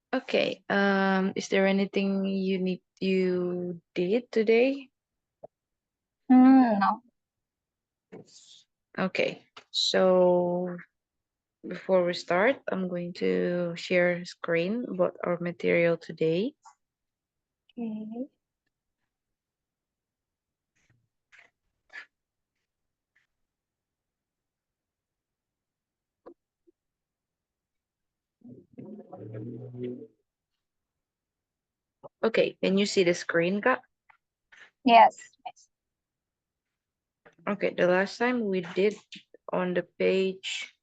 Okay. Is there anything you did today? No. Okay. So before we start, I'm going to share screen about our material today. Okay. Okay, can you see the screen, Kak? Yes. Okay, the last time we did on the page,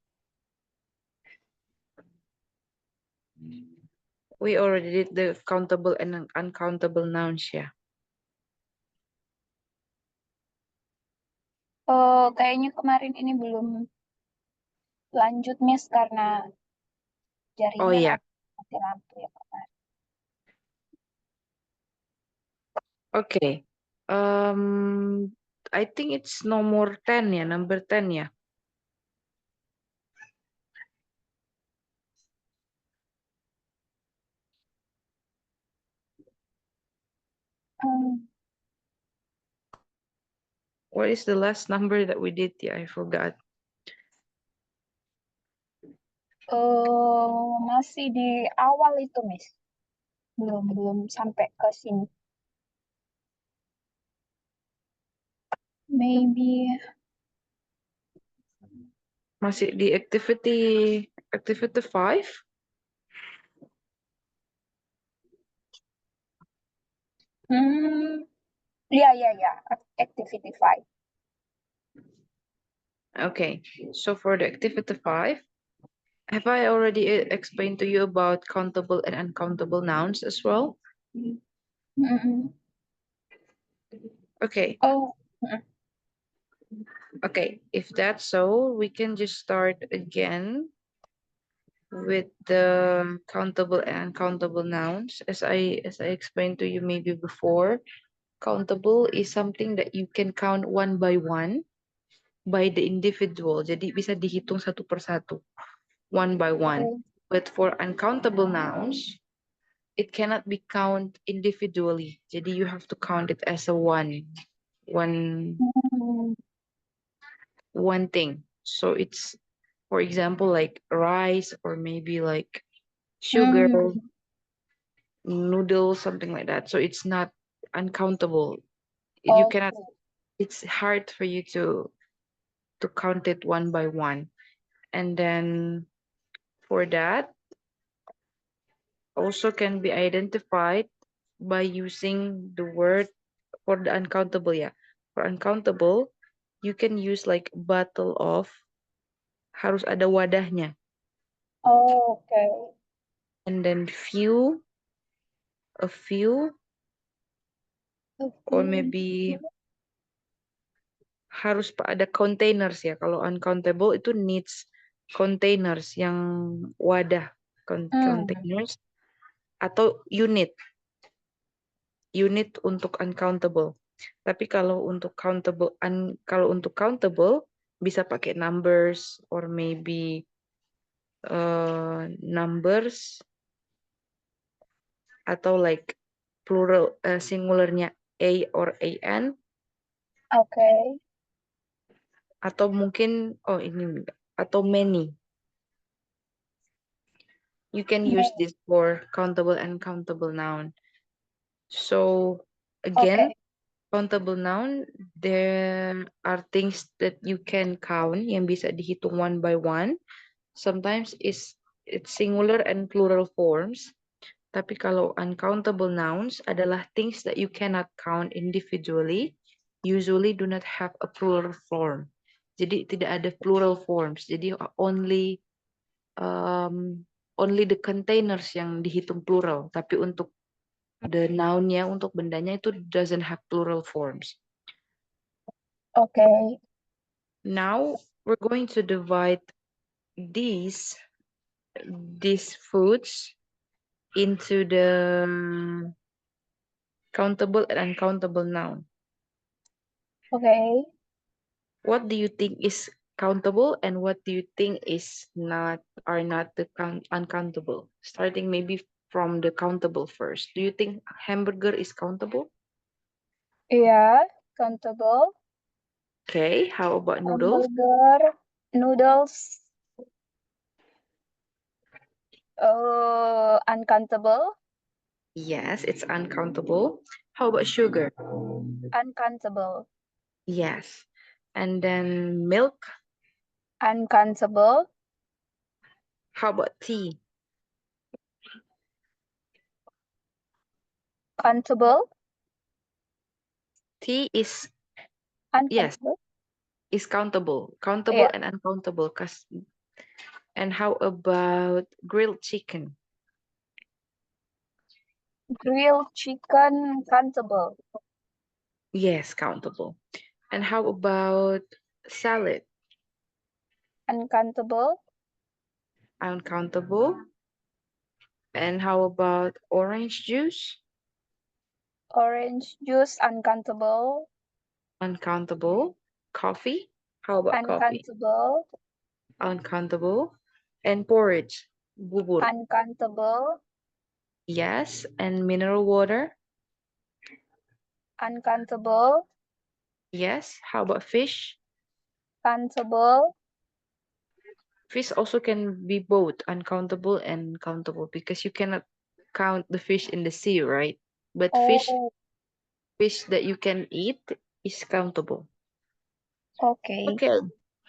we already did the countable and uncountable nouns, yeah. Kayaknya kemarin ini belum lanjut, Miss, karena Oh jaringan yeah. mati lampu ya kemarin. Okay. I think it's nomor 10 ya, number 10 ya. Hmm. What is the last number that we did? Yeah, I forgot. Masih di awal itu, Miss. Belum sampai ke sini. Maybe. Masih di activity 5? Ya. Activity 5. Okay, so for the activity 5, have I already explained to you about countable and uncountable nouns as well? Mm-mm. Okay, Oh. Mm-mm. okay, if that's so, we can just start again with the countable and uncountable nouns. As I explained to you maybe before, countable is something that you can count one by one by the individual. Jadi bisa dihitung satu persatu, one by one. Okay. But for uncountable nouns, it cannot be counted individually. Jadi you have to count it as a one Hmm. one thing. So it's, for example, like rice or maybe like sugar, Hmm. noodles, something like that. So it's not uncountable. You cannot. Okay. It's hard for you to count it one by one. And then for that, also can be identified by using the word for the uncountable. Yeah, for uncountable, you can use like bottle of, harus ada wadahnya. Okay. And then a few, or Okay. maybe harus ada containers ya. Kalau uncountable itu needs containers, yang wadah, Hmm. containers, atau unit untuk uncountable. Tapi kalau untuk countable bisa pakai numbers or maybe numbers, atau like plural, singularnya a or an, Okay. atau mungkin ini atau many. You can use May. this for countable and countable noun. So again, Okay. countable noun, there are things that you can count yang bisa dihitung one by one. Sometimes it's singular and plural forms. Tapi kalau uncountable nouns adalah things that you cannot count individually, usually do not have a plural form. Jadi tidak ada plural forms. Jadi only the containers yang dihitung plural. Tapi untuk the noun-nya, untuk bendanya itu doesn't have plural forms. Okay. Now we're going to divide these foods into the countable and uncountable noun. Okay. What do you think is countable and what do you think is not, are not the uncountable? Starting maybe from the countable first. Do you think hamburger is countable? Yeah, countable. Okay, how about noodles? Hamburger, noodles, uncountable, Yes, it's uncountable. How about sugar? uncountable, Yes. And then milk? uncountable, How about tea? countable, Tea is, yes, uncountable. is countable. Countable Yeah, and uncountable. And how about grilled chicken? grilled chicken, countable, Yes, countable. And how about salad? uncountable, Uncountable. And how about orange juice? orange juice, uncountable, Uncountable. Coffee? How about coffee? uncountable, Uncountable. And porridge? Bubur. uncountable, Yes. And mineral water? uncountable, Yes. How about fish? countable, Fish also can be both uncountable and countable because you cannot count the fish in the sea, right? But oh, fish that you can eat is countable. okay, Okay.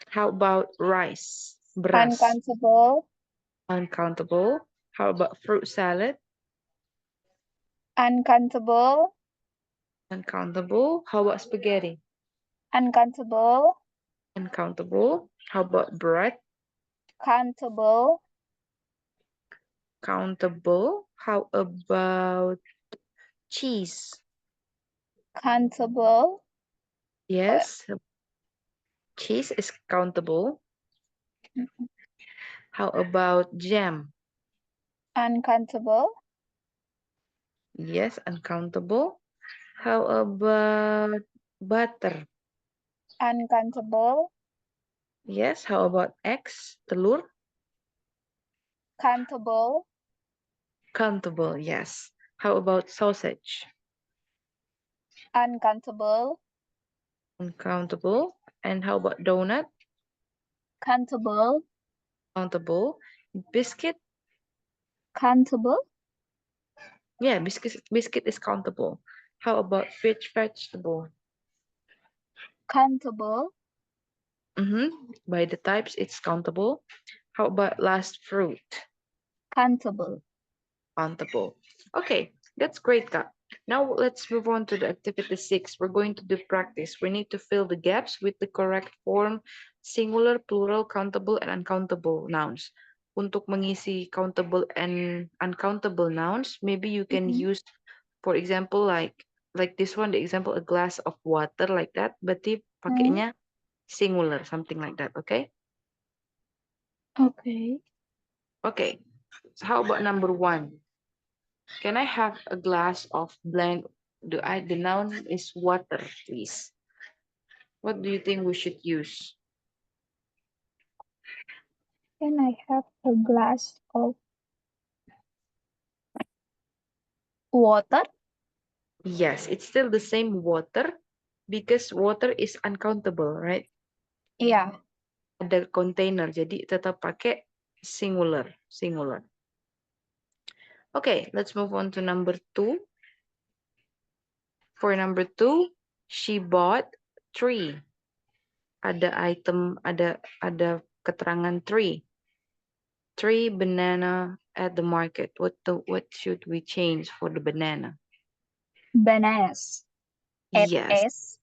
How about rice? Beras. uncountable, Uncountable. How about fruit salad? uncountable, Uncountable. How about spaghetti? uncountable, Uncountable. How about bread? countable, Countable. How about cheese? countable, Yes, cheese is countable. How about jam? uncountable, Yes, uncountable. How about butter? uncountable, Yes, how about eggs? Telur? countable, Countable, yes. How about sausage? uncountable, Uncountable. And how about donut? countable, Countable. Biscuit? countable, Yeah, biscuit is countable. How about vegetable? countable, By the types, it's countable. How about last fruit? countable. Countable. Okay, that's great, Kak. Now let's move on to the activity 6. We're going to do practice. We need to fill the gaps with the correct form, singular, plural, countable, and uncountable nouns. Untuk mengisi countable and uncountable nouns, maybe you can Mhm. use, for example, like this one, the example, a glass of water like that, berarti Hmm. pakainya singular, something like that, okay? Okay. Okay, so how about number 1? Can I have a glass of blank? The noun is water, please. What do you think we should use? Can I have a glass of water? Yes, it's still the same water because water is uncountable, right? Yeah. Ada container, jadi tetap pakai singular. Okay, let's move on to number 2. For number 2, she bought 3. Ada item, ada keterangan 3. 3 banana at the market. What should we change for the banana? Bananas. At Yes, S.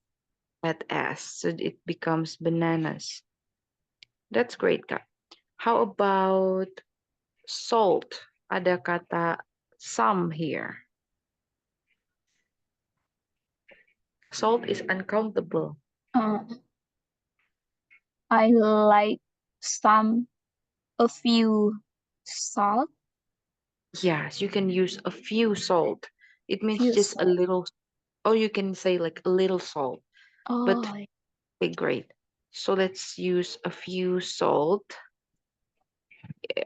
at S. So it becomes bananas. That's great, Kak. How about salt? Ada kata some here. Salt is uncountable. Uh, I like a few salt, Yes, you can use a few salt. It means few just a salt. little, or you can say like a little salt. But Oh, okay, great. So let's use a few salt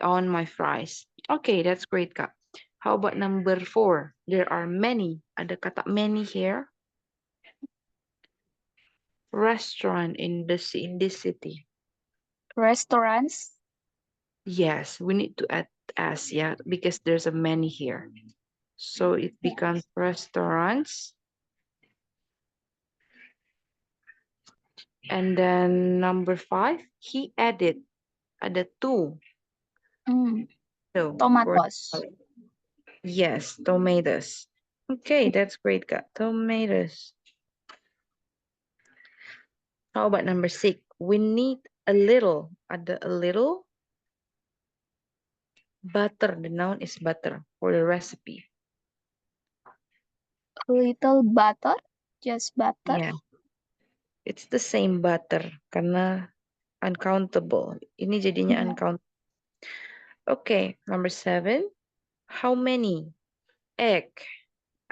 on my fries. Okay, that's great, Kak. How about number 4? There are many. Ada kata many here. Restaurant in this city. Restaurants. Yes, we need to add as, yeah, because there's a many here. So it becomes restaurants. And then number 5, he added, ada 2. So for Tomatoes. yes, tomatoes. Okay, that's great, Kak. Tomatoes. How about number 6? We need a little. Ada a little butter. The noun is butter for the recipe. A little butter. Just butter. Yeah. It's the same butter karena uncountable. Ini jadinya Yeah. uncountable. Okay, number 7. How many? Egg.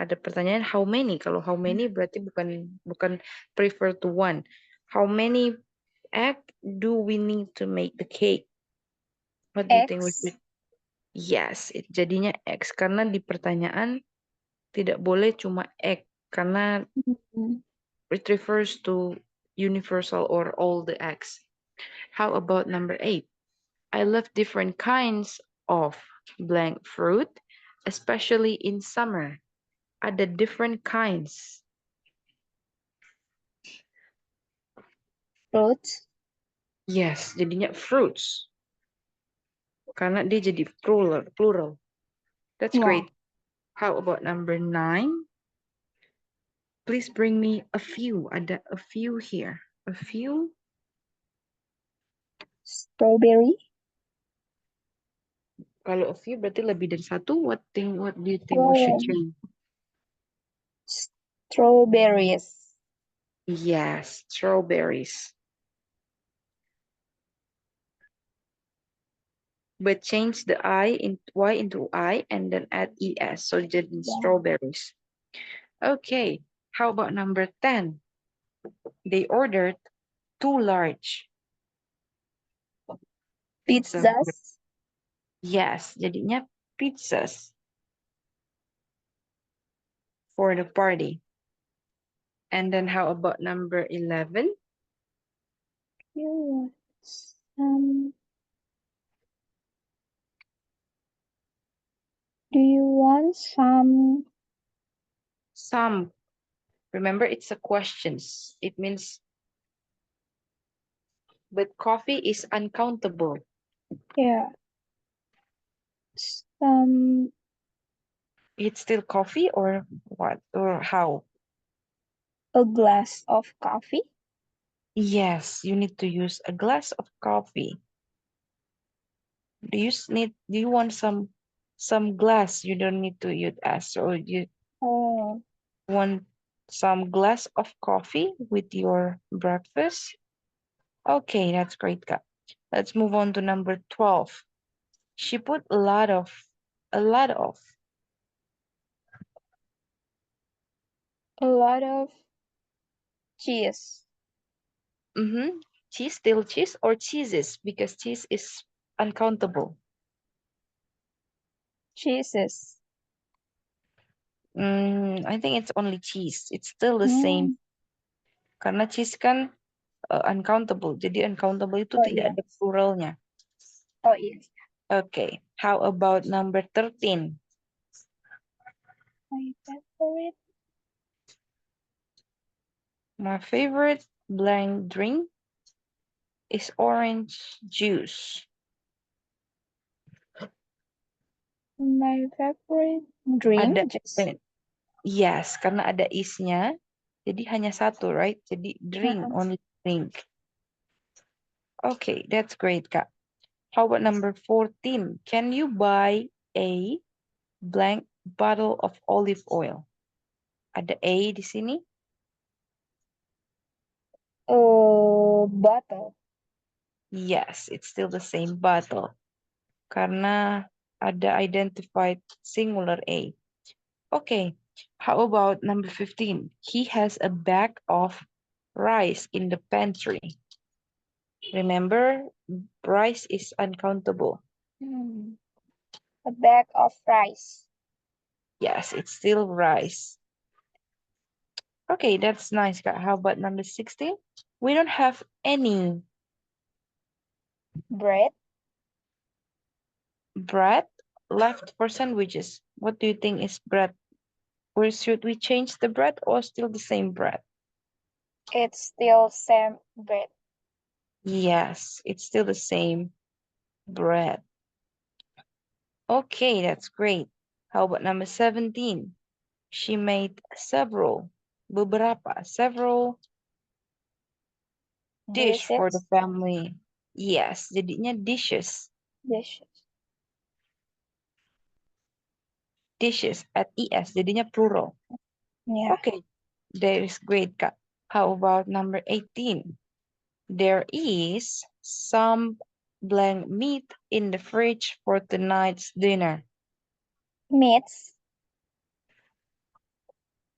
Ada pertanyaan how many? Kalau how many berarti bukan prefer to one. How many egg do we need to make the cake? What do you think we Eggs. should? Yes, jadinya X karena di pertanyaan tidak boleh cuma egg karena it refers to universal or all the eggs. How about number 8? I love different kinds of blank fruit, especially in summer. Ada different kinds. Fruits. Yes, jadinya fruits. Karena dia jadi plural. That's Yeah. great. How about number 9? Please bring me a few. Ada a few here. A few. Strawberry. Kalau a few berarti lebih dari satu. What do you think we Oh, should change? strawberries. Yes, strawberries. But change the Y into I and then add ES. So jadi strawberries. Okay. How about number 10? They ordered 2 large Pizzas. Yes, jadinya pizzas for the party. And then how about number 11? Do you want some? Some. Remember, it's a questions. It means, but coffee is uncountable. Yeah. Some. It's still coffee or what? Or how? A glass of coffee. Yes, you need to use a glass of coffee. Do you want some glass? You don't need to use as, or you want some glass of coffee with your breakfast? Okay, that's great, Kak. Let's move on to number 12. She put a lot of Cheese. cheese, still cheese or cheeses, because cheese is uncountable. Cheeses. I think it's only cheese. It's still the same. Karena cheese kan uncountable. Jadi uncountable itu tidak ada pluralnya. Oh, yes. Okay. How about number 13? My favorite. My favorite blank drink is orange juice. My favorite drink. Yes, karena ada isnya. Jadi hanya satu, right? Jadi drink, only drink. Okay, that's great, Kak. How about number 14? Can you buy a blank bottle of olive oil? Ada A di sini? Bottle. Yes, it's still the same bottle. Karena ada identified singular A. Okay, how about number 15? He has a bag of rice in the pantry. Remember, rice is uncountable. A bag of rice. Yes, it's still rice. Okay, that's nice, Kak. How about number 16? We don't have any Bread. bread left for sandwiches. What do you think is bread? Or should we change the bread or still the same bread? It's still same bread. Yes, it's still the same bread. Okay, that's great. How about number 17? She made several, beberapa, several dish for the Dishes. family. Yes, jadinya dishes. Dishes. Dishes at ES, jadinya plural. Yeah. Okay, that is great, Kak. How about number 18? There is some blank meat in the fridge for tonight's dinner. Meats.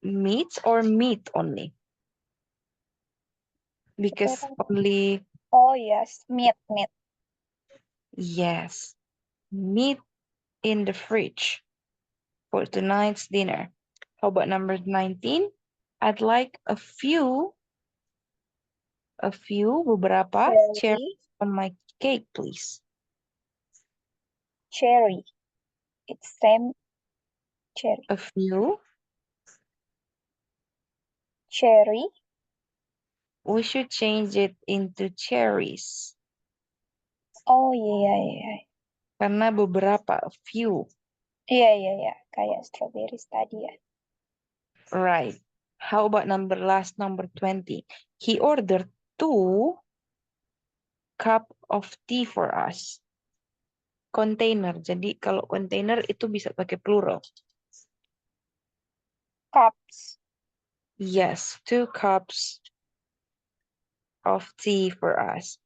Meats or meat only? Because only, Oh yes, meat. yes, meat in the fridge for tonight's dinner. How about number 19? I'd like beberapa cherries Cherry. on my cake, please. Cherry. It's same cherry. A few. Cherry. We should change it into cherries. Oh yeah. Karena beberapa, a few. Iya. Kayak strawberries tadi ya. Right. How about number 20? He ordered 2 cup of tea for us. Container. Jadi kalau container itu bisa pakai plural. Cups. Yes, 2 cups of tea for us.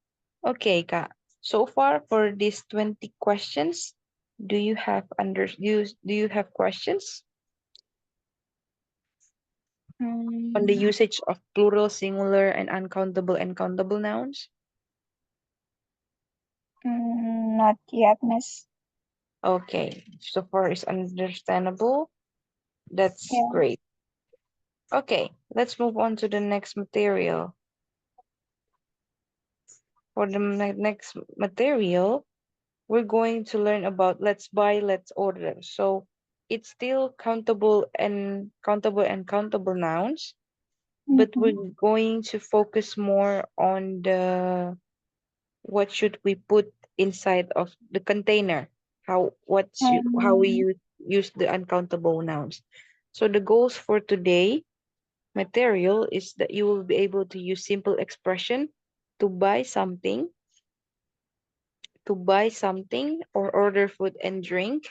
Okay, Kak. So far for these 20 questions, do you have questions on the usage of plural, singular, and uncountable and countable nouns? Not yet, Miss. Okay, so far is understandable. That's Yeah. great. Okay, let's move on to the next material. For the next material, we're going to learn about let's buy, let's order. So it's still countable and countable nouns, but Mhm. we're going to focus more on the what should we put inside of the container, how we Um, use the uncountable nouns. So the goals for today material is that you will be able to use simple expression to buy something, or order food and drink.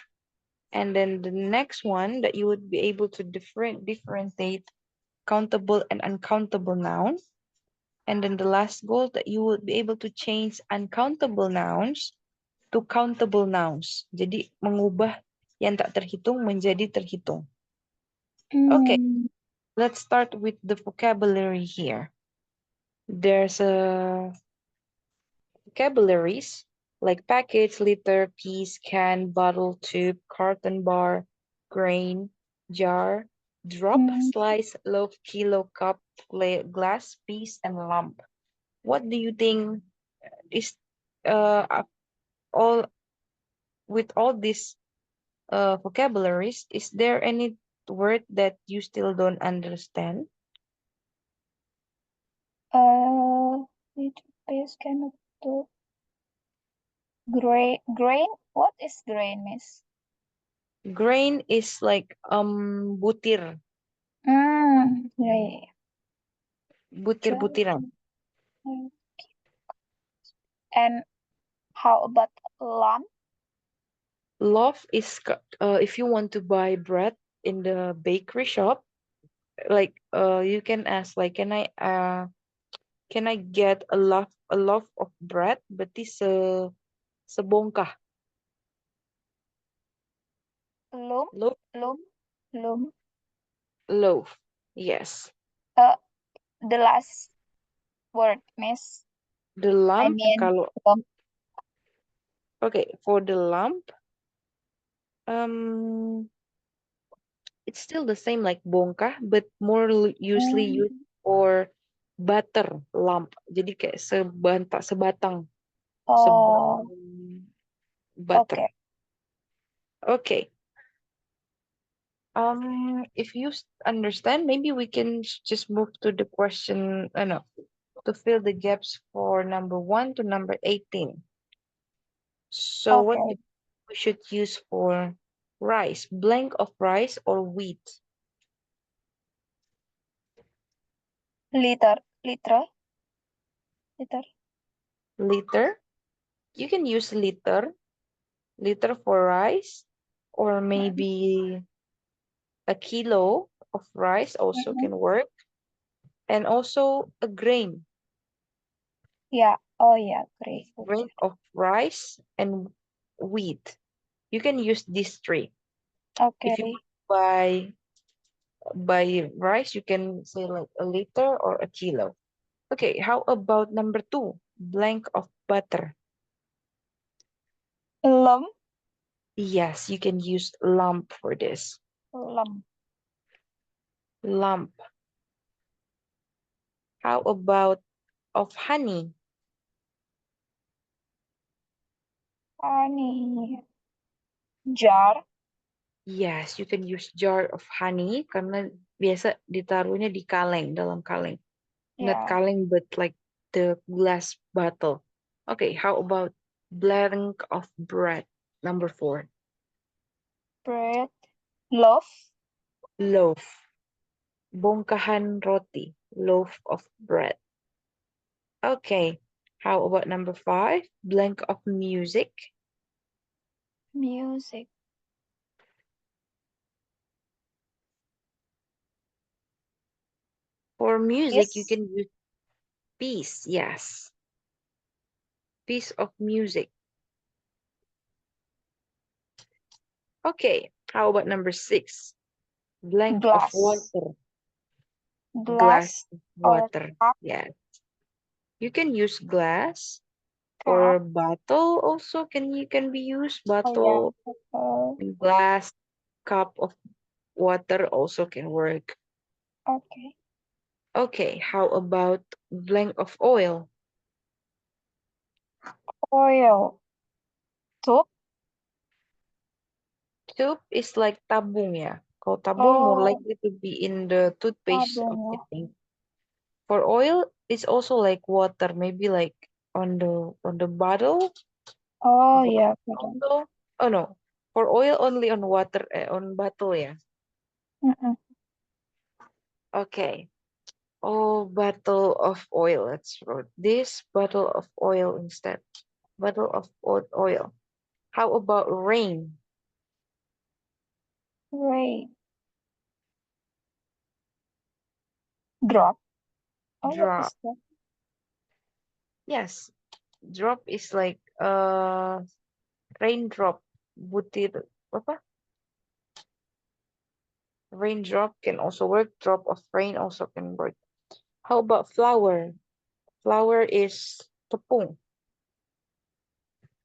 And then the next one that you would be able to differentiate countable and uncountable nouns. And then the last goal that you would be able to change uncountable nouns to countable nouns. Jadi mengubah yang tak terhitung menjadi terhitung. Okay, mm, let's start with the vocabulary here. There's a vocabularies like package, liter, piece, can, bottle, tube, carton, bar, grain, jar, drop, mm, slice, loaf, kilo, cup, glass, piece, and lump. What do you think is all with all these vocabularies? Is there any word that you still don't understand? Little piece cannot do. Grain? What is grain, Miss? Grain is like butir, Yeah. butir-butiran. Mm. And how about lump? Loaf is if you want to buy bread in the bakery shop, like you can ask like can I get a loaf of bread berarti sebongkah Loom? loaf. Loom. Loaf, yes. Uh, the last word, Miss. The I lump mean, kalau lump. okay for the lump um It's still the same like bongkah, but more usually used for butter lamp. Jadi kayak sebatang Oh, butter. okay. Okay. If you understand, maybe we can just move to the question, no, to fill the gaps for number 1 to number 18. So what Okay. we should use for rice? Blank of rice or wheat? Liter. Liter. Liter. Liter. You can use liter for rice, or maybe a kilo of rice also Mhm. can work, and also a grain Yeah. Oh, yeah. Great. of rice and wheat. You can use these three. If you Okay. buy rice, you can say like a liter or a kilo. Okay, how about number 2? Blank of butter. Lem. Yes, you can use lump for this. Lem. Lump. How about of honey? Honey. Jar. Yes, you can use jar of honey karena biasa ditaruhnya di kaleng, dalam kaleng. Not Yeah. kaleng, but like the glass bottle. Okay, how about blank of bread? Number 4. Bread. Loaf. Loaf. Bongkahan roti. Loaf of bread. Okay, how about number 5? Blank of music. Music. For music, you Yes. can use piece. Yes, piece of music. Okay, how about number 6? Blank of Glass. water. Glass Glass of or water. cup. Yes, you can use glass Cup. or bottle also can be used. Oh, yeah. Bottle, glass, cup of water also can work. Okay. Okay, how about blank of oil? Oil. Soup. Tube is like tabung ya. Kalau tabung more Oh, likely to be in the toothpaste of I tabung. think. For oil, it's also like water, maybe like on the bottle. Oh, Bottle yeah. Betul. also. Oh no, for oil only on water on bottle ya. Mm-mm. Okay. Oh, bottle of oil. Let's wrote this bottle of oil instead. Bottle of oil. How about rain? Rain. Drop. Oh, what Drop. is that? Yes, drop is like raindrop. Butir apa? Raindrop can also work. Drop of rain also can work. How about flour? Flour is tepung.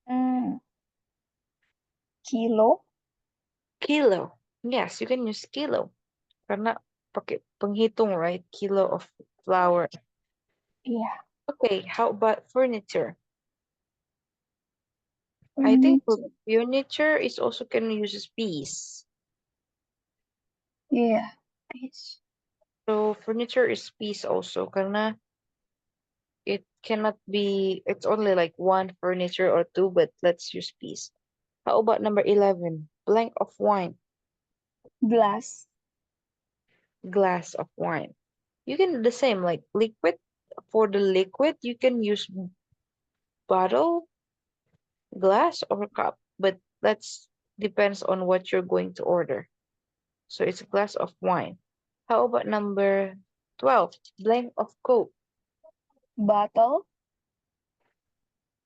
Mm. Kilo. Kilo. Yes, you can use kilo. Karena pakai penghitung, right? Kilo of flour. Yeah. Okay, how about furniture? I think for Furniture. furniture is also can use piece. Yeah. Piece. So furniture is piece also karena it cannot be, it's only like one furniture or two, but let's use piece. How about number 11? Blank of wine. Glass. Glass of wine. You can do the same like liquid. For the liquid, you can use bottle, glass, or cup, but that's depends on what you're going to order. So it's a glass of wine. How about number 12? Blank of Coke. Bottle.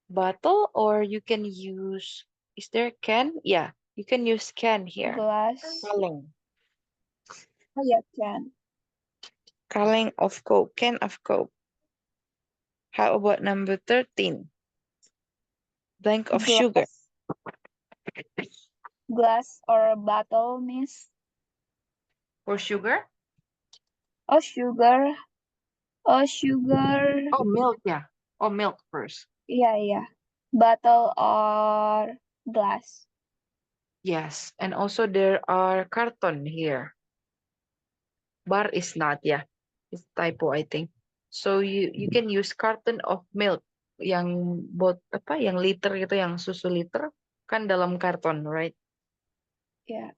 Bottle, or you can use, is there a can? Yeah, you can use can here. Glass. Kaleng. Oh, yeah. Can. Kaleng of Coke. Can of Coke. How about number 13? Blank of sugar. Glass. Glass or bottle, miss. For sugar? Oh, sugar. Oh, sugar. Oh, milk, yeah. Oh, milk first. Yeah. Bottle or glass. Yes. And also there are carton here. Bar is not, yeah. It's typo, I think. So you can use carton of milk yang yang liter itu, yang susu liter kan dalam karton, right? Yeah.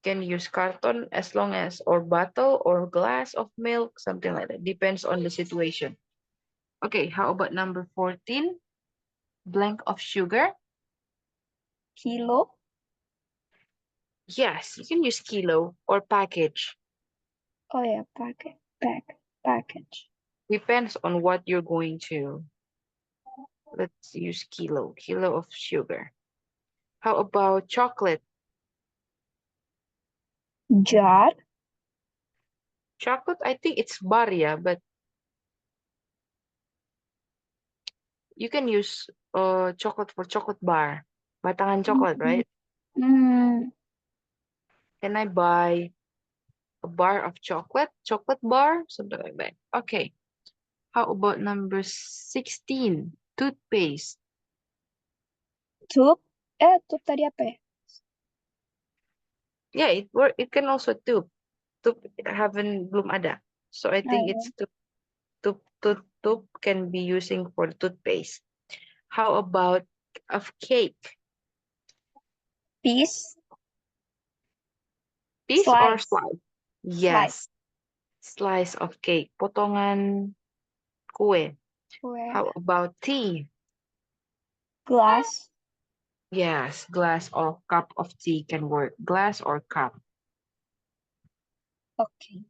Can use carton as long as, or bottle or glass of milk, something like that. Depends on the situation. Okay, how about number 14? Blank of sugar. Kilo. Yes, you can use kilo or package. Oh yeah, package. Depends on what you're going to. Let's use kilo. Kilo of sugar. How about chocolate? Jar. Chocolate, I think it's bar, yeah, but you can use chocolate for chocolate bar. Batangan chocolate, right? Mm, Can I buy a bar of chocolate? Chocolate bar? Something like that. Okay. How about number 16? Toothpaste. tube. Tube tadi apa ya? Yeah, it can also tube. Tube belum ada. So I think Oh, it's tube can be using for toothpaste. How about of cake? piece. Piece or Slice. slice? Slice. Yes. Slice of cake. Potongan kue. Kue. How about tea? Glass. Yes, glass or cup of tea can work. Glass or cup. Okay.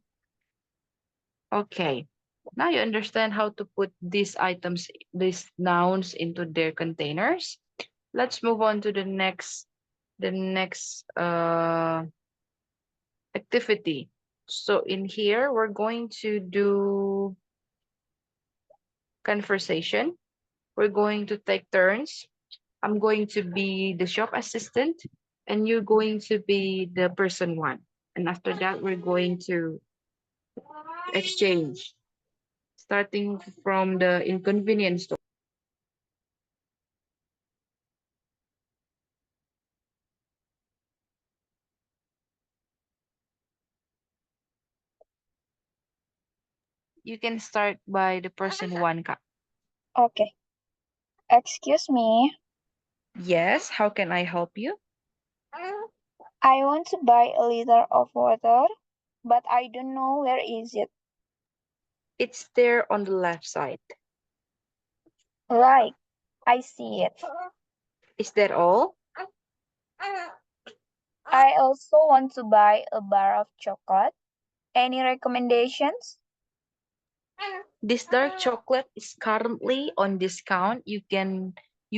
Okay. Now you understand how to put these items, these nouns into their containers. Let's move on to the next activity. So in here, we're going to do conversation. We're going to take turns. I'm going to be the shop assistant, and you're going to be the person one. And after that, we're going to exchange, starting from the inconvenience store. You can start by the person one, Kak. Okay. Excuse me. Yes, how can I help you? I want to buy a liter of water, but I don't know where is it. It's there on the left side. Right. I see it. Is that all? I also want to buy a bar of chocolate. Any recommendations? This dark chocolate is currently on discount. You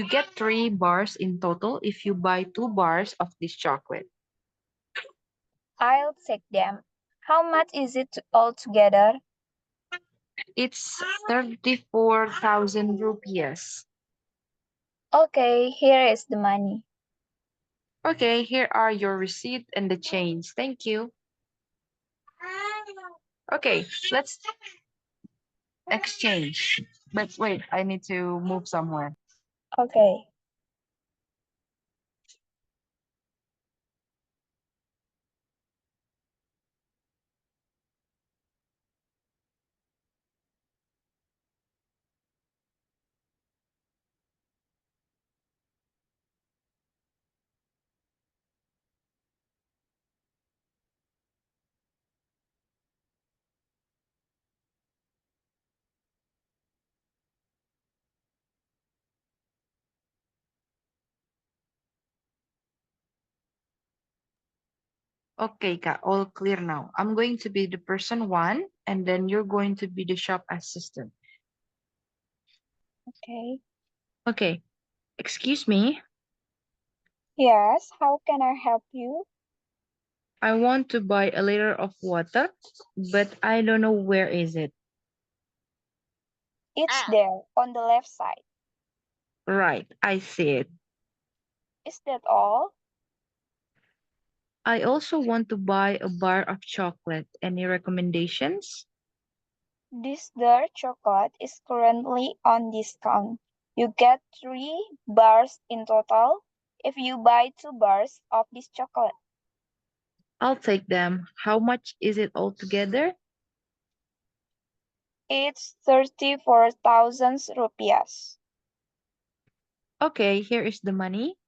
get 3 bars in total if you buy 2 bars of this chocolate. I'll take them. How much is it altogether? It's 34,000 rupees. Okay, here is the money. Okay, here are your receipt and the change. Thank you. Okay, let's exchange. But wait, I need to move somewhere. Okay. Okay, Kak, all clear now. I'm going to be the person one, and then you're going to be the shop assistant. Okay. Okay, excuse me. Yes, how can I help you? I want to buy a liter of water, but I don't know where is it. It's there on the left side. Right, I see it. Is that all? I also want to buy a bar of chocolate. Any recommendations? This dark chocolate is currently on discount. You get 3 bars in total if you buy 2 bars of this chocolate. I'll take them. How much is it altogether? It's 34,000 rupiahs. Okay, here is the money.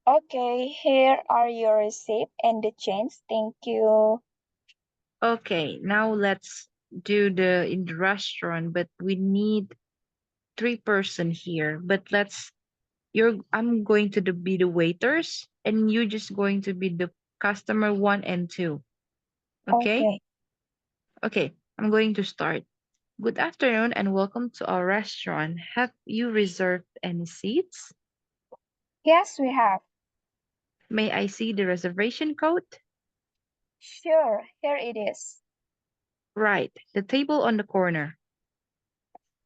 Okay, here are your receipt and the change. Thank you. Okay, now let's do in the restaurant, but we need 3 person here. But I'm going to be the waiters, and you're just going to be the customer 1 and 2. Okay? Okay. Okay, I'm going to start. Good afternoon and welcome to our restaurant. Have you reserved any seats? Yes, we have. May I see the reservation code? Sure, here it is. Right, the table on the corner.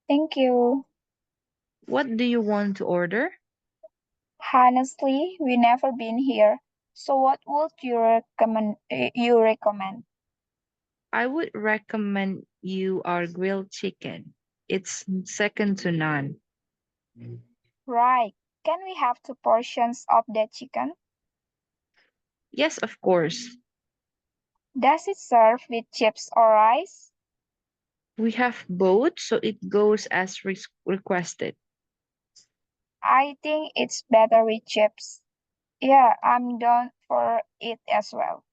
Thank you. What do you want to order? Honestly, we never been here. So what would you recommend? I would recommend you our grilled chicken. It's second to none. Right. Can we have 2 portions of that chicken? Yes, of course. Does it serve with chips or rice? We have both, so it goes as requested. I think it's better with chips. Yeah, I'm down for it as well.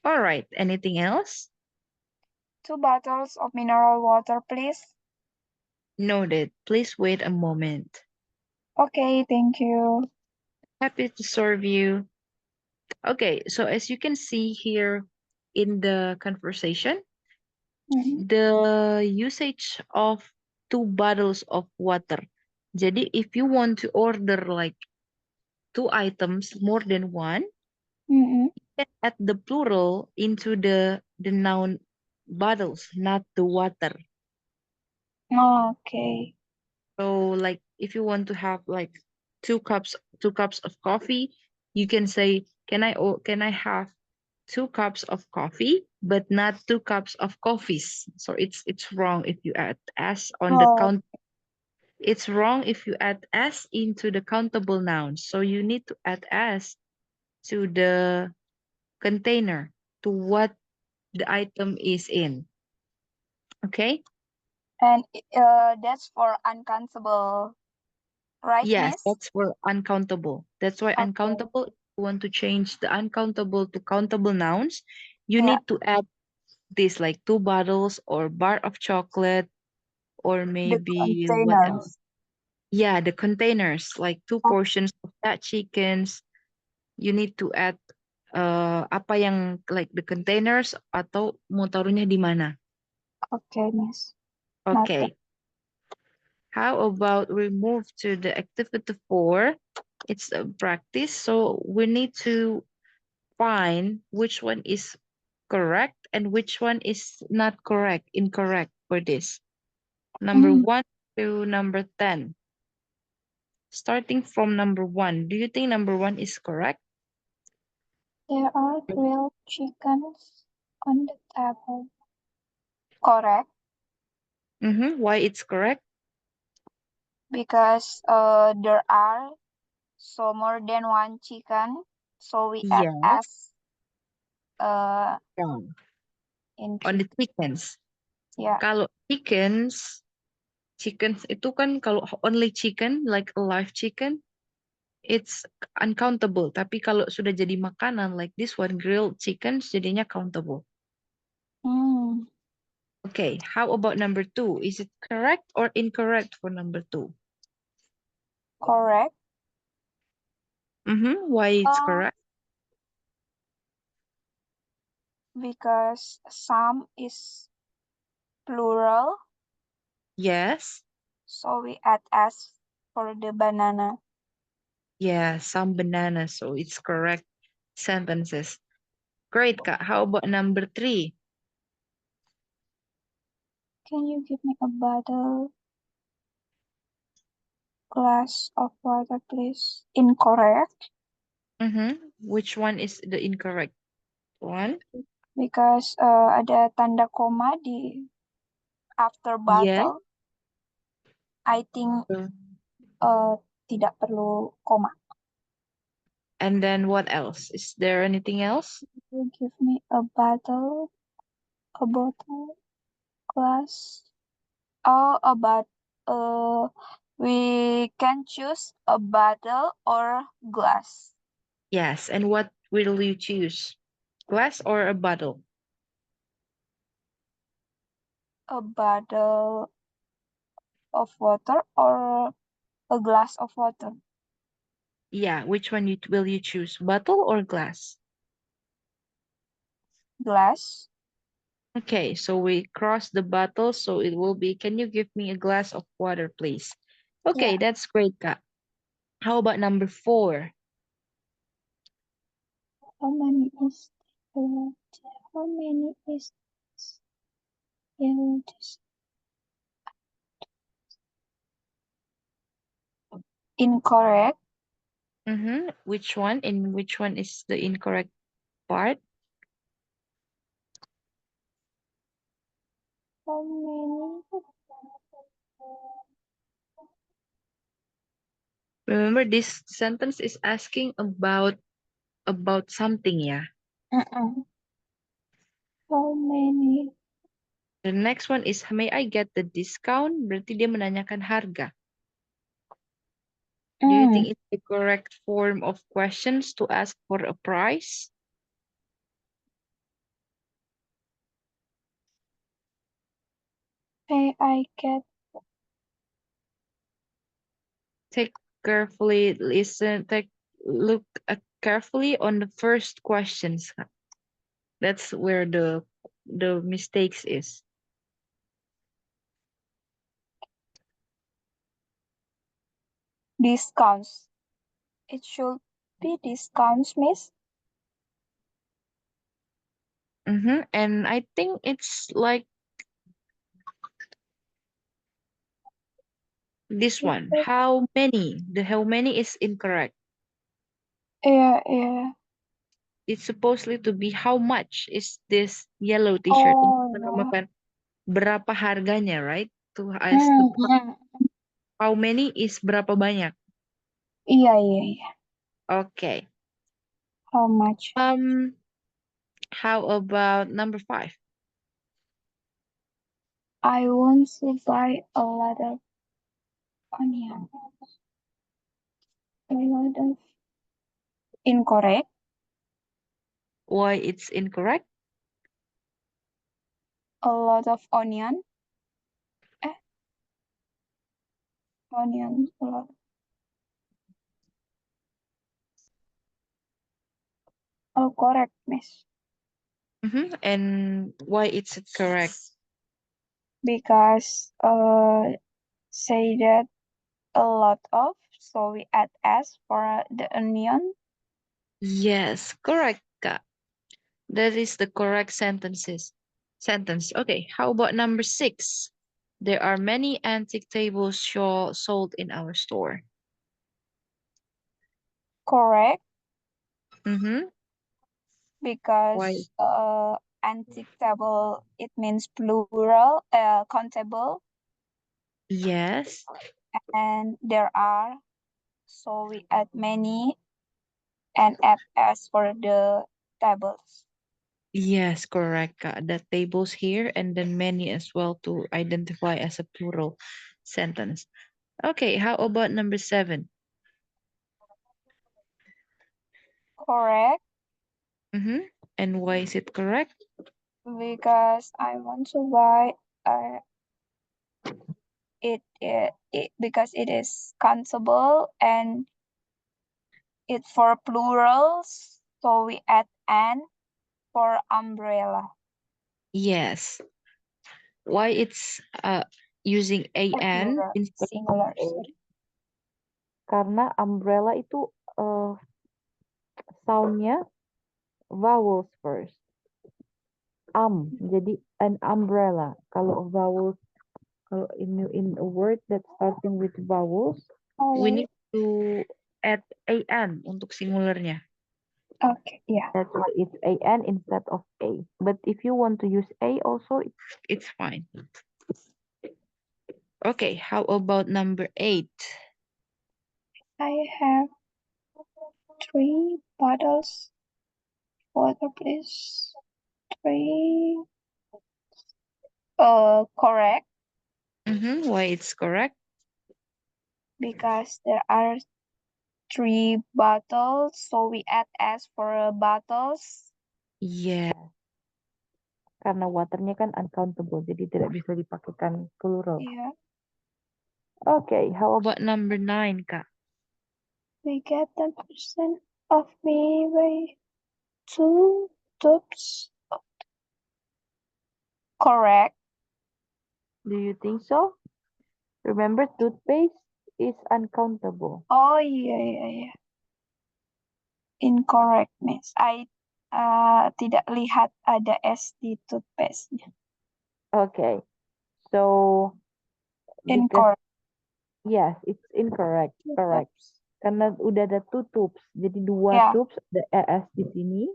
All right, anything else? 2 bottles of mineral water, please. Noted. Please wait a moment. Okay, thank you. Happy to serve you. Okay, so as you can see here in the conversation, Mhm. the usage of 2 bottles of water. Jadi if you want to order like 2 items more than one, Mm-mm. you can add the plural into the noun bottles, not the water. Okay. So like if you want to have like two cups of coffee, you can say, can I have 2 cups of coffee, but not 2 cups of coffees. So it's wrong if you add s on the Oh, count. It's wrong if you add s into the countable nouns. So you need to add s to the container, to what the item is in. Okay? and that's for uncountable, right, Yes, miss? that's for uncountable. That's why Okay. uncountable, if you want to change the uncountable to countable nouns, you Yeah, need to add this like 2 bottles or bar of chocolate or the maybe what else? containers. Yeah, the containers, like 2 portions of that chickens. You need to add apa yang like the containers atau mau taruhnya di mana? Okay, miss. Noted. Okay. How about we move to the activity 4? It's a practice, so we need to find which one is correct and which one is not correct, incorrect for this. Number Mm, 1 to number 10. Starting from number 1, do you think number 1 is correct? there are grilled chickens on the table. Correct, Why it's correct? because there are so more than one chicken, so we add Yes. s uh Wrong. in On the chicken. chickens. Yeah. Kalau chickens itu kan kalau only chicken, like a live chicken, it's uncountable. Tapi kalau sudah jadi makanan, like this one, grilled chickens, jadinya countable. Mm, Okay, how about number 2? Is it correct or incorrect for number 2? correct. Why it's Uh, correct? because some is plural, Yes. so we add s for the banana. Yeah, some bananas, so it's correct sentences. Great, Kak. How about number 3? Can you give me a bottle glass of water, please? Incorrect. Which one is the incorrect one? Because ada tanda koma di after Yes. bottle. I think tidak perlu koma. And then what else? Is there anything else? You give me a bottle, glass. Oh, we can choose a bottle or glass. Yes. And what will you choose? Glass or a bottle? A bottle of water or a glass of water. Yeah. Which one will you choose? Bottle or glass? Glass. Okay. So we cross the bottle. So it will be, can you give me a glass of water, please? Okay. Yeah. That's great, Kak. How about number 4? How many is how many is yellow? Incorrect. Mm-hmm. Which one? In which one is the incorrect part? How many? Remember, this sentence is asking about something, yeah. How many? The next one is, may I get the discount? Berarti dia menanyakan harga. Do you think it's the correct form of questions to ask for a price? May I get? Take look carefully on the first questions. That's where the mistakes is. Discounts. It should be discounts, miss. And I think it's like this one. How many? The how many is incorrect. Yeah. It's supposedly to be how much is this yellow t-shirt. Untuk Oh, yeah. menamakan berapa harganya, right? To ask the how many is berapa banyak. Iya. Okay. How much? How about number 5? I want to buy a lot of onion. A lot of incorrect. Why it's incorrect? A lot of onion. Onion. A lot. Oh, correct, miss. And why it's correct? Because say that a lot of, so we add s for the onion. Yes, correct, Kak. That is the correct sentence. Okay, how about number 6? There are many antique tables sold in our store. Correct. Why? Because antique table, it means plural, countable, Yes. and there are, so we add many and add s for the tables. Yes, correct. The tables here and then many as well to identify as a plural sentence. Okay, how about number 7? Correct. And why is it correct? Because I want to buy it because it is countable and it's for plurals, so we add an for umbrella. Yes. Why it's using an Plural, instead of singular. a? Karena umbrella itu soundnya vowels first. Jadi an umbrella. Kalau vowels, kalau in a word that's starting with vowels, we need to add an untuk singularnya. Okay, yeah. That's why it's AN instead of A. But if you want to use A also, it's fine. Okay, how about number 8? I have 3 bottles. Water, please. 3. Correct, Why it's correct? because there are 3 bottles, so we add S for bottles. Yeah. Karena waternya kan uncountable, jadi tidak bisa dipakaikan plural. Yeah. Okay, how about number 9, Kak? We get 10% of me by 2 tubes. Correct. Do you think so? Remember, toothpaste is uncountable. Oh, yeah. Incorrectness. I tidak lihat ada S di toothpaste. Okay, so because Incorrect. yes, it's incorrect. Correct. Karena udah ada 2 tubes, jadi 2 Yeah. tubes ada ES di sini,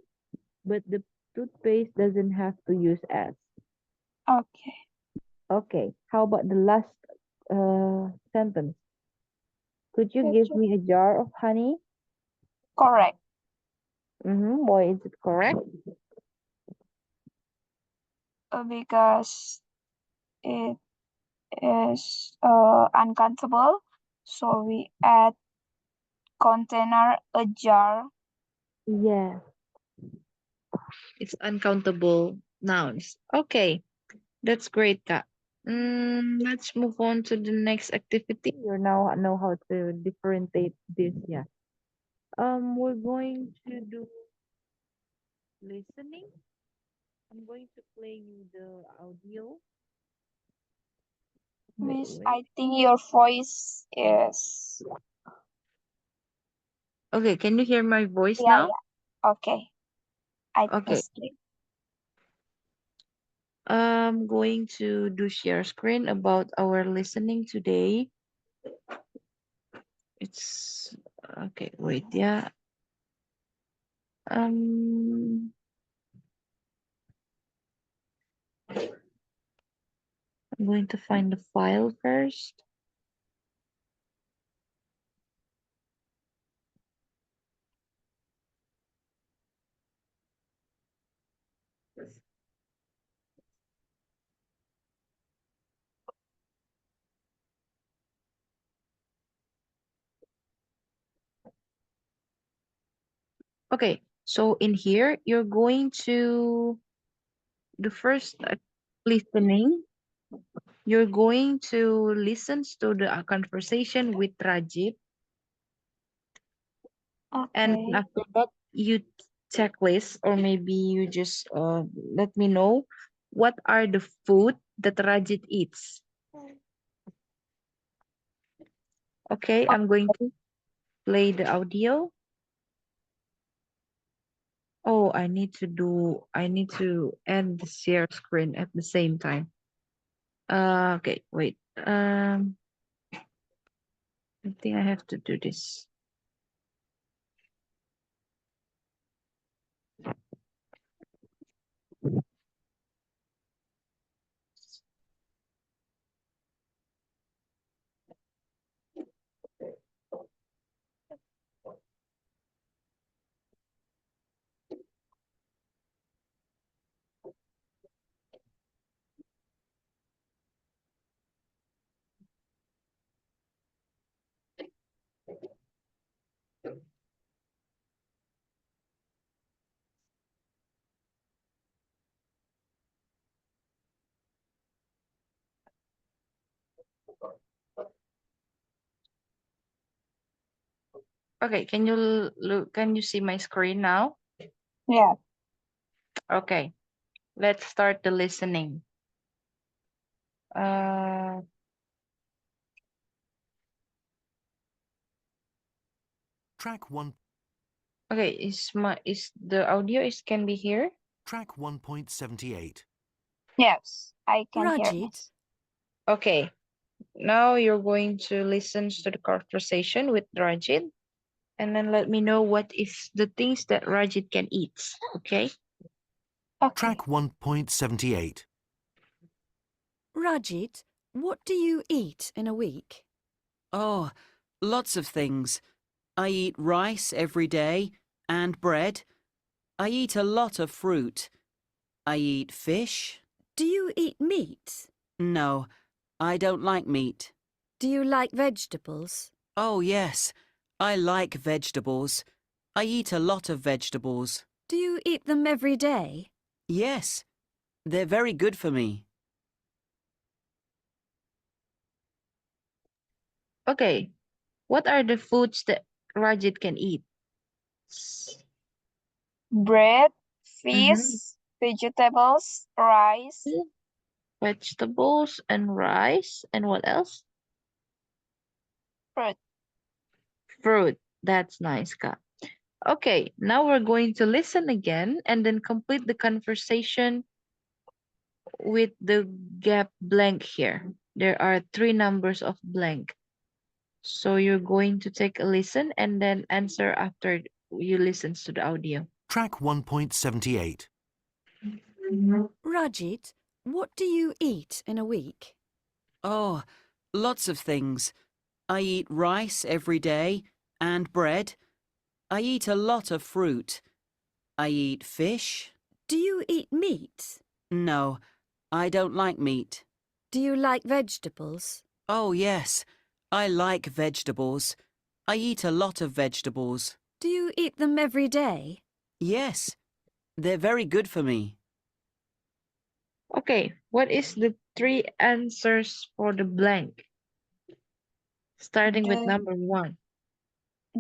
but the toothpaste doesn't have to use S. Okay. Okay, how about the last sentence? Could you give me a jar of honey? Correct. Why is it correct? Because it is uncountable, so we add container a jar. Yes. It's uncountable nouns. Okay, that's great, Kak. Let's move on to the next activity. You now know how to differentiate this, yeah. We're going to do listening. I'm going to play you the audio. Miss, Wait. I think your voice is Okay, can you hear my voice yeah. now? Okay. I Okay. think. I'm going to do share screen about our listening today. It's okay, wait, yeah. I'm going to find the file first. Okay, so in here, you're going to the first listening. You're going to listen to the conversation with Rajit, and Okay. after that, you checklist, or maybe you just let me know what are the food that Rajit eats. Okay, I'm going to play the audio. Oh, I need to end the share screen at the same time. Okay, wait. I think I have to do this. Okay, can you look? Can you see my screen now? Yeah. Okay, let's start the listening. Uh, Track 1. okay, is the audio can be here? Track 1.78. Yes, I can hear Rajit, Miss. Okay, now you're going to listen to the conversation with Rajit, and then let me know what is the things that Rajit can eat. Okay. Okay. Track 1.78. Rajit, what do you eat in a week? Oh, lots of things. I eat rice every day and bread. I eat a lot of fruit. I eat fish. Do you eat meat? No, I don't like meat. Do you like vegetables? Oh, yes, I like vegetables. I eat a lot of vegetables. Do you eat them every day? Yes, they're very good for me. Okay. What are the foods that Rajit can eat? Bread, fish, Mhm. vegetables, rice, Vegetables and rice, and what else? fruit. Fruit. That's nice, Ka. Okay, now we're going to listen again and then complete the conversation with the gap blank here. There are 3 numbers of blank. So you're going to take a listen and then answer after you listen to the audio. Track 1.78. Rajit, what do you eat in a week? Oh, lots of things. I eat rice every day and bread. I eat a lot of fruit. I eat fish. Do you eat meat? No, I don't like meat. Do you like vegetables? Oh, yes, I like vegetables. I eat a lot of vegetables. Do you eat them every day? Yes, they're very good for me. Okay, what is the 3 answers for the blank? Starting with Do, number 1.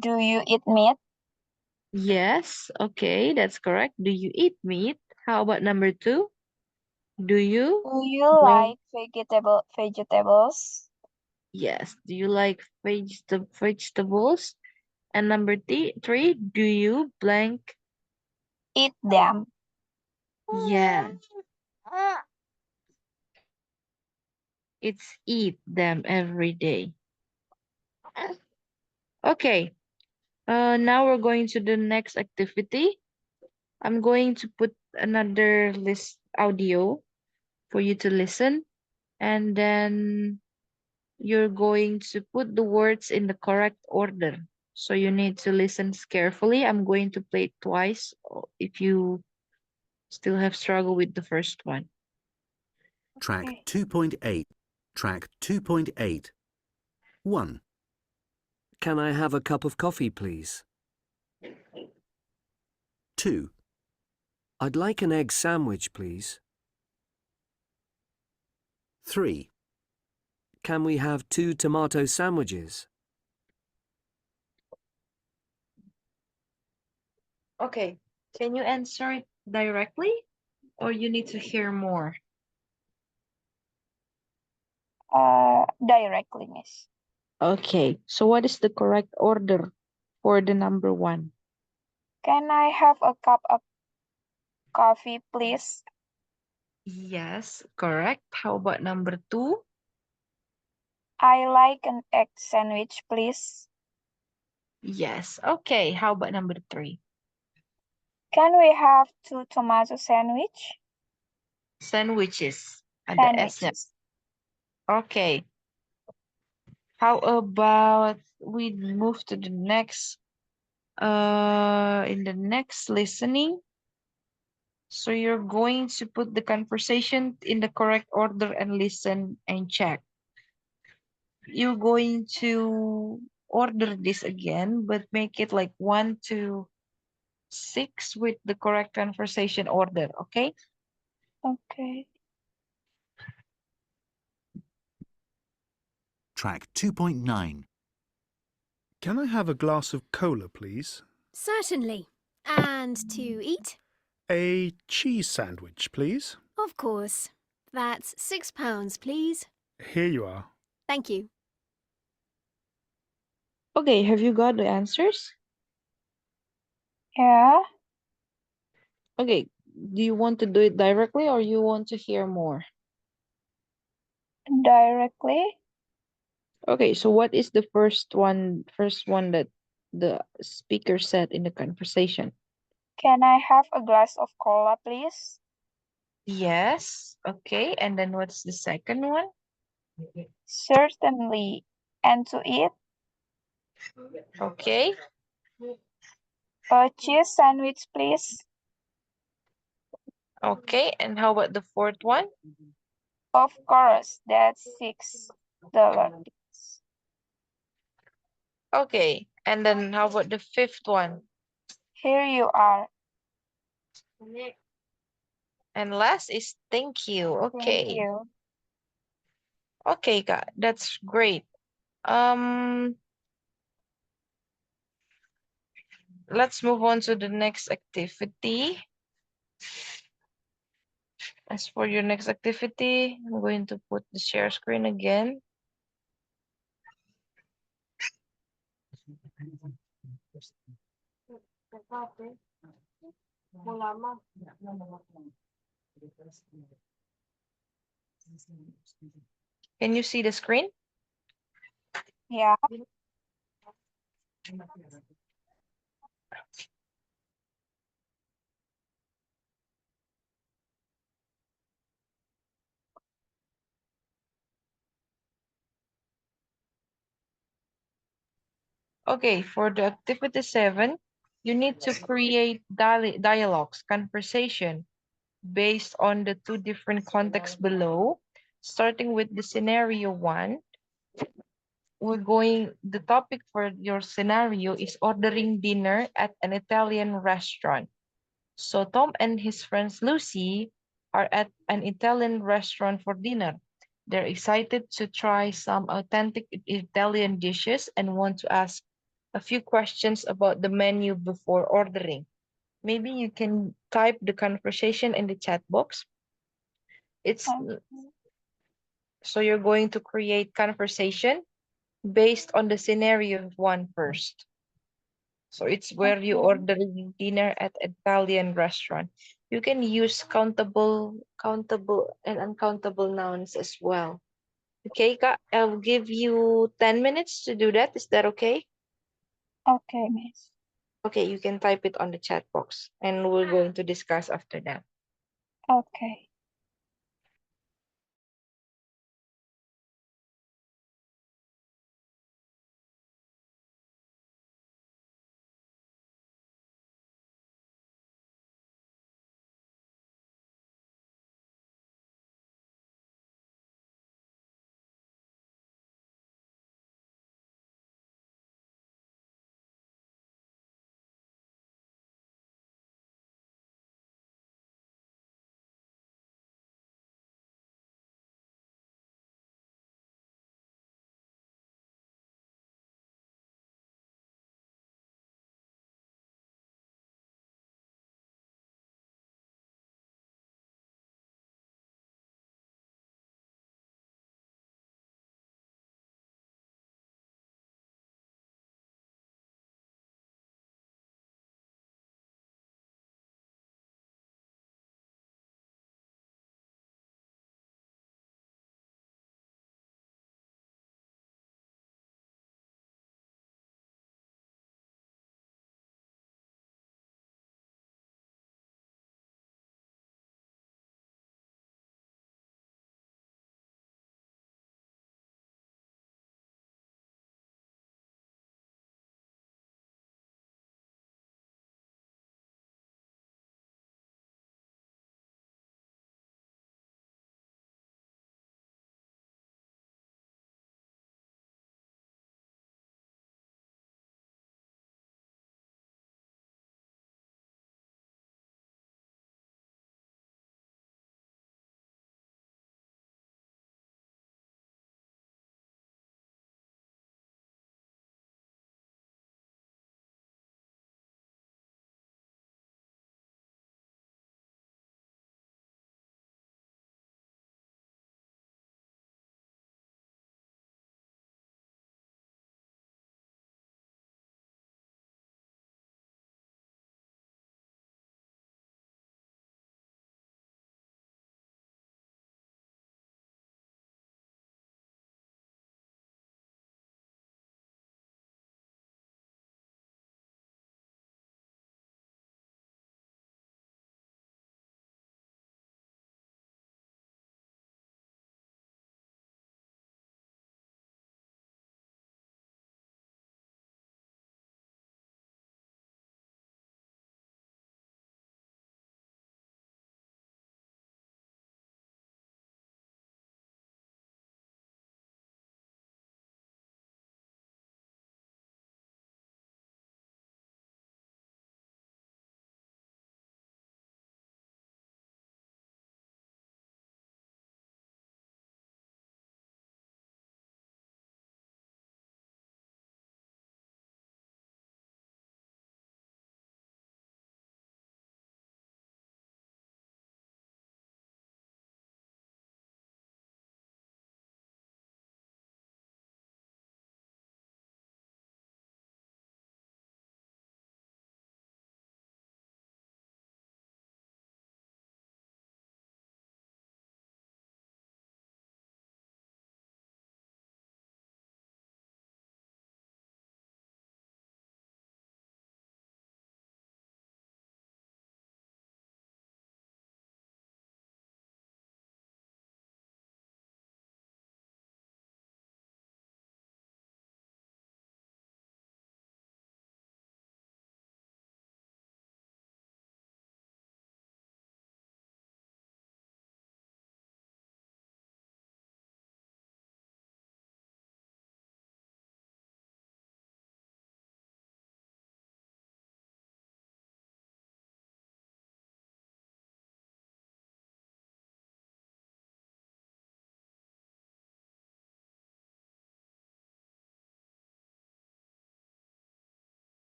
do you eat meat? Yes, okay, that's correct. Do you eat meat? How about number 2? Do you? Do you Well, like vegetables? yes. Do you like vegetables? And number 3, do you blank? Eat them. Yeah, it's eat them every day. Okay, now we're going to the next activity. I'm going to put another list audio for you to listen, and then you're going to put the words in the correct order. So you need to listen carefully. I'm going to play it twice if you still have struggle with the first one. Track Okay. 2.8. Track 2.8. 1. Can I have a cup of coffee, please? 2. I'd like an egg sandwich, please. 3. Can we have 2 tomato sandwiches? Okay, can you answer it directly or you need to hear more? Directly, miss. Okay, so what is the correct order for the number 1? Can I have a cup of coffee, please? Yes, correct. How about number 2? I like an egg sandwich, please. Yes, okay. How about number 3? Can we have 2 tomato sandwich? Sandwiches. Ada S-nya. Sandwiches. Okay. How about we move to the next in the next listening? So you're going to put the conversation in the correct order and listen and check. You're going to order this again, but make it like 1 to 6 with the correct conversation order, okay? Okay. Track 2.9. Can I have a glass of cola, please? Certainly. And to eat? A cheese sandwich, please. Of course. That's £6, please. Here you are. Thank you. Okay, have you got the answers? Yeah. Okay, do you want to do it directly or you want to hear more? Directly. Okay, so what is the first one that the speaker said in the conversation. Can I have a glass of cola, please? Yes. Okay. And then what's the second one? Certainly. And to eat, Okay. a cheese sandwich, please. Okay. And how about the fourth one? Of course, that's $6. Okay. And then how about the fifth one? Here you are. And last is thank you. Thank Okay. you. Okay, Kak. That's great. Um, let's move on to the next activity. As for your next activity, I'm going to put the share screen again. Can you see the screen? Yeah. Okay, for the activity 7, you need to create dialogues, conversation based on the two different contexts below. Starting with the scenario 1, the topic for your scenario is ordering dinner at an Italian restaurant. So Tom and his friends Lucy are at an Italian restaurant for dinner. They're excited to try some authentic Italian dishes and want to ask a few questions about the menu before ordering. Maybe you can type the conversation in the chat box. It's so you're going to create conversation based on the scenario one first. So it's where you Okay. ordering dinner at Italian restaurant. You can use countable and uncountable nouns as well. Okay, I'll give you 10 minutes to do that. Is that okay? Okay, miss. Okay, you can type it on the chat box and we're going to discuss after that. Okay.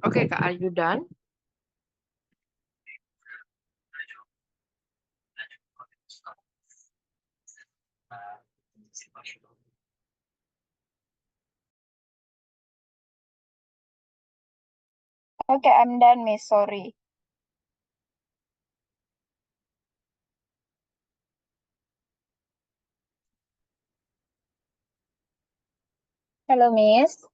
Okay, Kak, are you done? Okay, I'm done, Miss. Sorry. Hello, Miss.